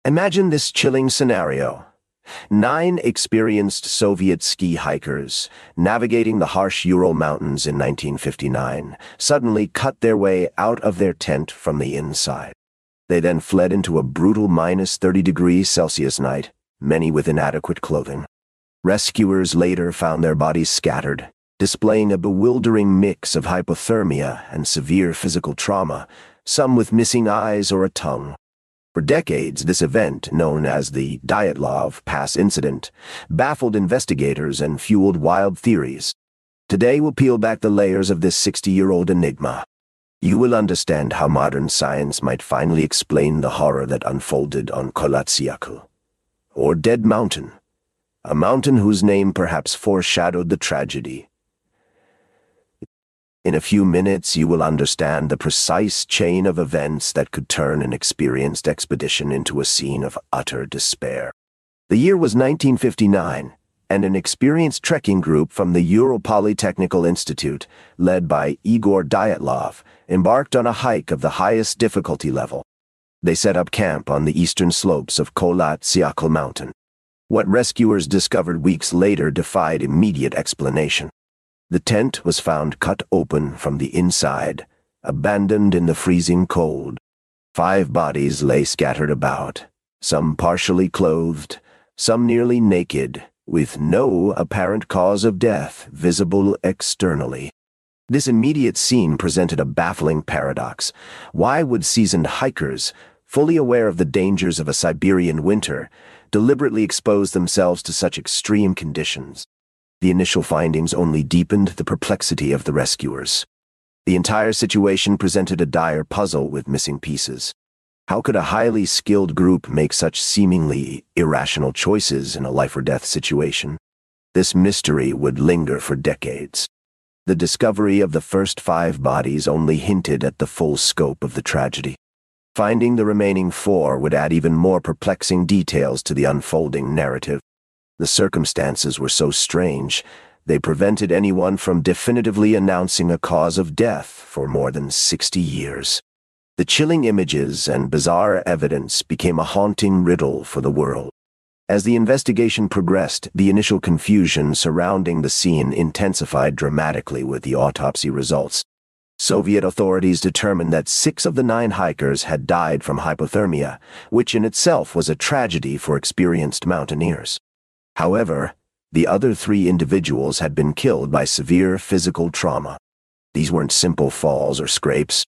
Imagine this chilling scenario. 9 experienced Soviet ski hikers, navigating the harsh Ural Mountains in 1959, suddenly cut their way out of their tent from the inside. They then fled into a brutal -30°C night, many with inadequate clothing. Rescuers later found their bodies scattered, displaying a bewildering mix of hypothermia and severe physical trauma, some with missing eyes or a tongue. For decades, this event, known as the Dyatlov Pass incident, baffled investigators and fueled wild theories. Today we'll peel back the layers of this 60-year-old enigma. You will understand how modern science might finally explain the horror that unfolded on Kolatsiakl, or Dead Mountain, a mountain whose name perhaps foreshadowed the tragedy. In a few minutes, you will understand the precise chain of events that could turn an experienced expedition into a scene of utter despair. The year was 1959, and an experienced trekking group from the Ural Polytechnical Institute, led by Igor Dyatlov, embarked on a hike of the highest difficulty level. They set up camp on the eastern slopes of Kolatsiakl Mountain. What rescuers discovered weeks later defied immediate explanation. The tent was found cut open from the inside, abandoned in the freezing cold. 5 bodies lay scattered about, some partially clothed, some nearly naked, with no apparent cause of death visible externally. This immediate scene presented a baffling paradox. Why would seasoned hikers, fully aware of the dangers of a Siberian winter, deliberately expose themselves to such extreme conditions? The initial findings only deepened the perplexity of the rescuers. The entire situation presented a dire puzzle with missing pieces. How could a highly skilled group make such seemingly irrational choices in a life-or-death situation? This mystery would linger for decades. The discovery of the first 5 bodies only hinted at the full scope of the tragedy. Finding the remaining 4 would add even more perplexing details to the unfolding narrative. The circumstances were so strange, they prevented anyone from definitively announcing a cause of death for more than 60 years. The chilling images and bizarre evidence became a haunting riddle for the world. As the investigation progressed, the initial confusion surrounding the scene intensified dramatically with the autopsy results. Soviet authorities determined that 6 of the 9 hikers had died from hypothermia, which in itself was a tragedy for experienced mountaineers. However, the other 3 individuals had been killed by severe physical trauma. These weren't simple falls or scrapes.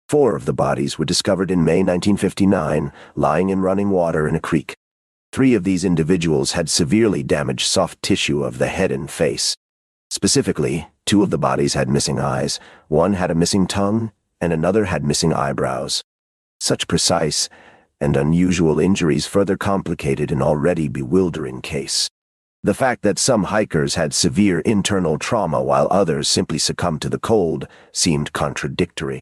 4 of the bodies were discovered in May 1959, lying in running water in a creek. 3 of these individuals had severely damaged soft tissue of the head and face. Specifically, 2 of the bodies had missing eyes, 1 had a missing tongue, and another had missing eyebrows. Such precise and unusual injuries further complicated an already bewildering case. The fact that some hikers had severe internal trauma while others simply succumbed to the cold seemed contradictory.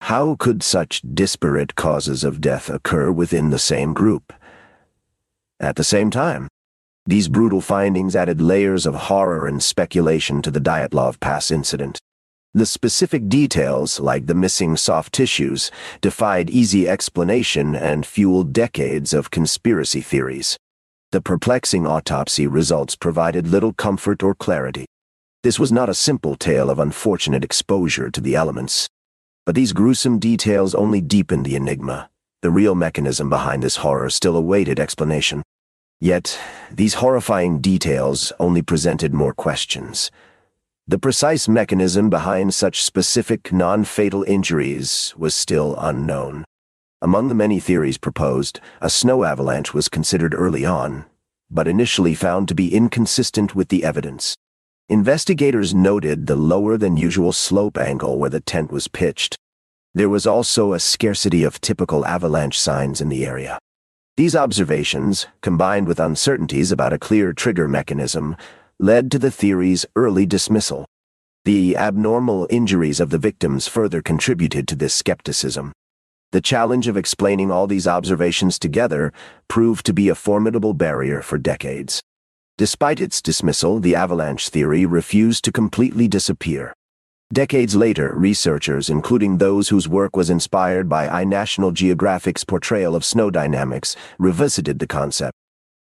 How could such disparate causes of death occur within the same group? At the same time, these brutal findings added layers of horror and speculation to the Dyatlov Pass incident. The specific details, like the missing soft tissues, defied easy explanation and fueled decades of conspiracy theories. The perplexing autopsy results provided little comfort or clarity. This was not a simple tale of unfortunate exposure to the elements. But these gruesome details only deepened the enigma. The real mechanism behind this horror still awaited explanation. Yet, these horrifying details only presented more questions. The precise mechanism behind such specific non-fatal injuries was still unknown. Among the many theories proposed, a snow avalanche was considered early on, but initially found to be inconsistent with the evidence. Investigators noted the lower-than-usual slope angle where the tent was pitched. There was also a scarcity of typical avalanche signs in the area. These observations, combined with uncertainties about a clear trigger mechanism, led to the theory's early dismissal. The abnormal injuries of the victims further contributed to this skepticism. The challenge of explaining all these observations together proved to be a formidable barrier for decades. Despite its dismissal, the avalanche theory refused to completely disappear. Decades later, researchers, including those whose work was inspired by National Geographic's portrayal of snow dynamics, revisited the concept.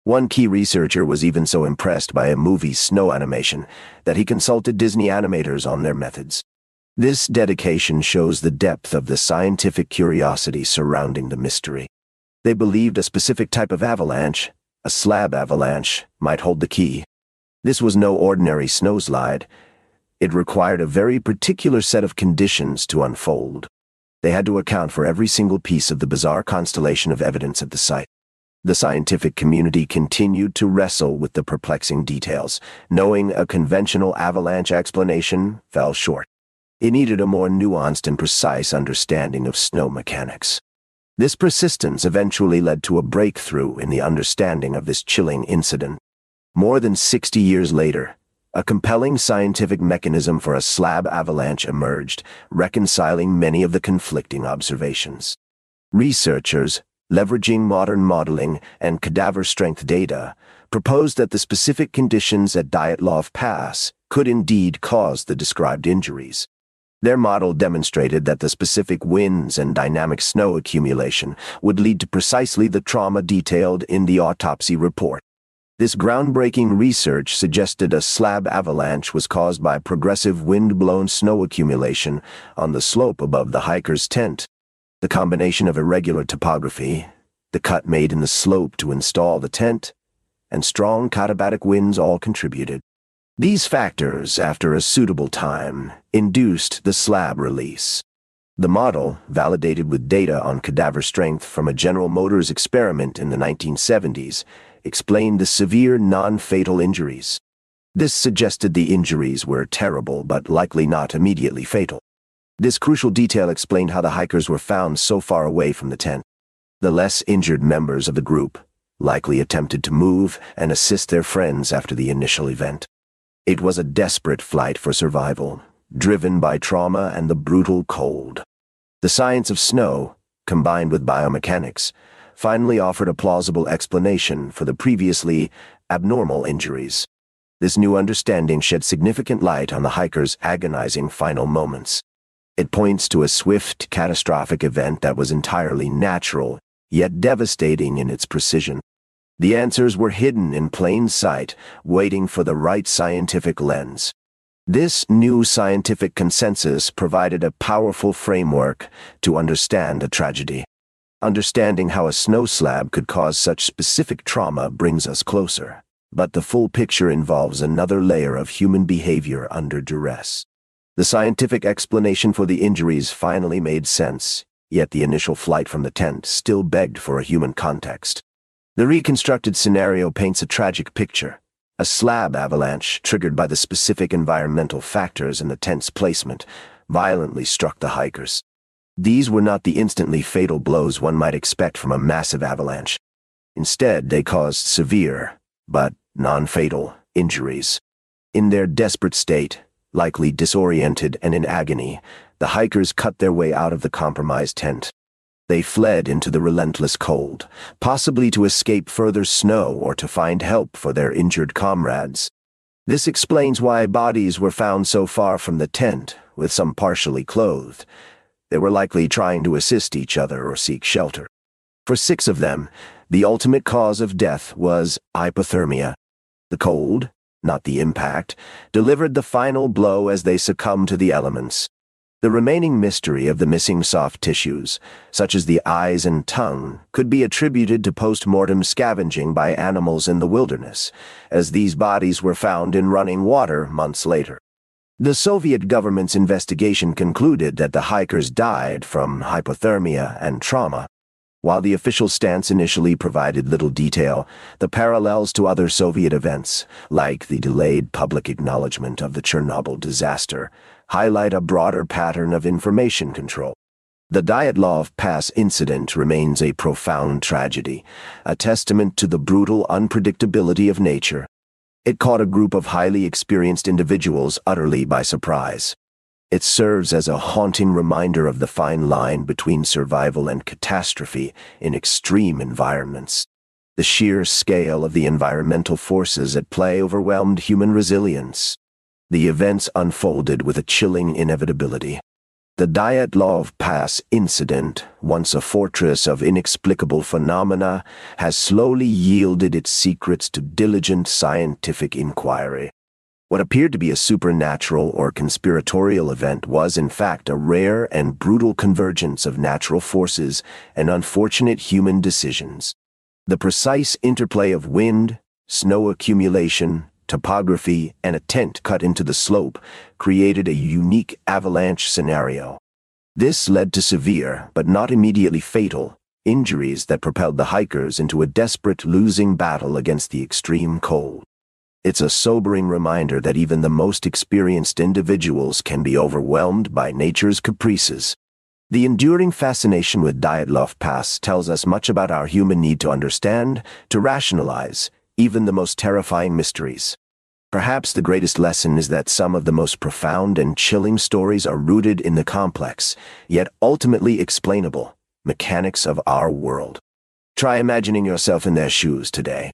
One key researcher was even so impressed by a movie's snow animation that he consulted Disney animators on their methods. This dedication shows the depth of the scientific curiosity surrounding the mystery. They believed a specific type of avalanche, a slab avalanche, might hold the key. This was no ordinary snowslide. It required a very particular set of conditions to unfold. They had to account for every single piece of the bizarre constellation of evidence at the site. The scientific community continued to wrestle with the perplexing details, knowing a conventional avalanche explanation fell short. It needed a more nuanced and precise understanding of snow mechanics. This persistence eventually led to a breakthrough in the understanding of this chilling incident. More than 60 years later, a compelling scientific mechanism for a slab avalanche emerged, reconciling many of the conflicting observations. Researchers, leveraging modern modeling and cadaver strength data, proposed that the specific conditions at Dyatlov Pass could indeed cause the described injuries. Their model demonstrated that the specific winds and dynamic snow accumulation would lead to precisely the trauma detailed in the autopsy report. This groundbreaking research suggested a slab avalanche was caused by progressive wind-blown snow accumulation on the slope above the hiker's tent. The combination of irregular topography, the cut made in the slope to install the tent, and strong katabatic winds all contributed. These factors, after a suitable time, induced the slab release. The model, validated with data on cadaver strength from a General Motors experiment in the 1970s, explained the severe non-fatal injuries. This suggested the injuries were terrible but likely not immediately fatal. This crucial detail explained how the hikers were found so far away from the tent. The less injured members of the group likely attempted to move and assist their friends after the initial event. It was a desperate flight for survival, driven by trauma and the brutal cold. The science of snow, combined with biomechanics, finally offered a plausible explanation for the previously abnormal injuries. This new understanding shed significant light on the hikers' agonizing final moments. It points to a swift, catastrophic event that was entirely natural, yet devastating in its precision. The answers were hidden in plain sight, waiting for the right scientific lens. This new scientific consensus provided a powerful framework to understand a tragedy. Understanding how a snow slab could cause such specific trauma brings us closer, but the full picture involves another layer of human behavior under duress. The scientific explanation for the injuries finally made sense, yet the initial flight from the tent still begged for a human context. The reconstructed scenario paints a tragic picture. A slab avalanche, triggered by the specific environmental factors in the tent's placement, violently struck the hikers. These were not the instantly fatal blows one might expect from a massive avalanche. Instead, they caused severe, but non-fatal, injuries. In their desperate state, likely disoriented and in agony, the hikers cut their way out of the compromised tent. They fled into the relentless cold, possibly to escape further snow or to find help for their injured comrades. This explains why bodies were found so far from the tent, with some partially clothed. They were likely trying to assist each other or seek shelter. For 6 of them, the ultimate cause of death was hypothermia. The cold, not the impact, delivered the final blow as they succumbed to the elements. The remaining mystery of the missing soft tissues, such as the eyes and tongue, could be attributed to post-mortem scavenging by animals in the wilderness, as these bodies were found in running water months later. The Soviet government's investigation concluded that the hikers died from hypothermia and trauma. While the official stance initially provided little detail, the parallels to other Soviet events, like the delayed public acknowledgement of the Chernobyl disaster, highlight a broader pattern of information control. The Dyatlov Pass incident remains a profound tragedy, a testament to the brutal unpredictability of nature. It caught a group of highly experienced individuals utterly by surprise. It serves as a haunting reminder of the fine line between survival and catastrophe in extreme environments. The sheer scale of the environmental forces at play overwhelmed human resilience. The events unfolded with a chilling inevitability. The Dyatlov Pass incident, once a fortress of inexplicable phenomena, has slowly yielded its secrets to diligent scientific inquiry. What appeared to be a supernatural or conspiratorial event was, in fact, a rare and brutal convergence of natural forces and unfortunate human decisions. The precise interplay of wind, snow accumulation, topography, and a tent cut into the slope created a unique avalanche scenario. This led to severe, but not immediately fatal, injuries that propelled the hikers into a desperate losing battle against the extreme cold. It's a sobering reminder that even the most experienced individuals can be overwhelmed by nature's caprices. The enduring fascination with Dyatlov Pass tells us much about our human need to understand, to rationalize, even the most terrifying mysteries. Perhaps the greatest lesson is that some of the most profound and chilling stories are rooted in the complex, yet ultimately explainable, mechanics of our world. Try imagining yourself in their shoes today.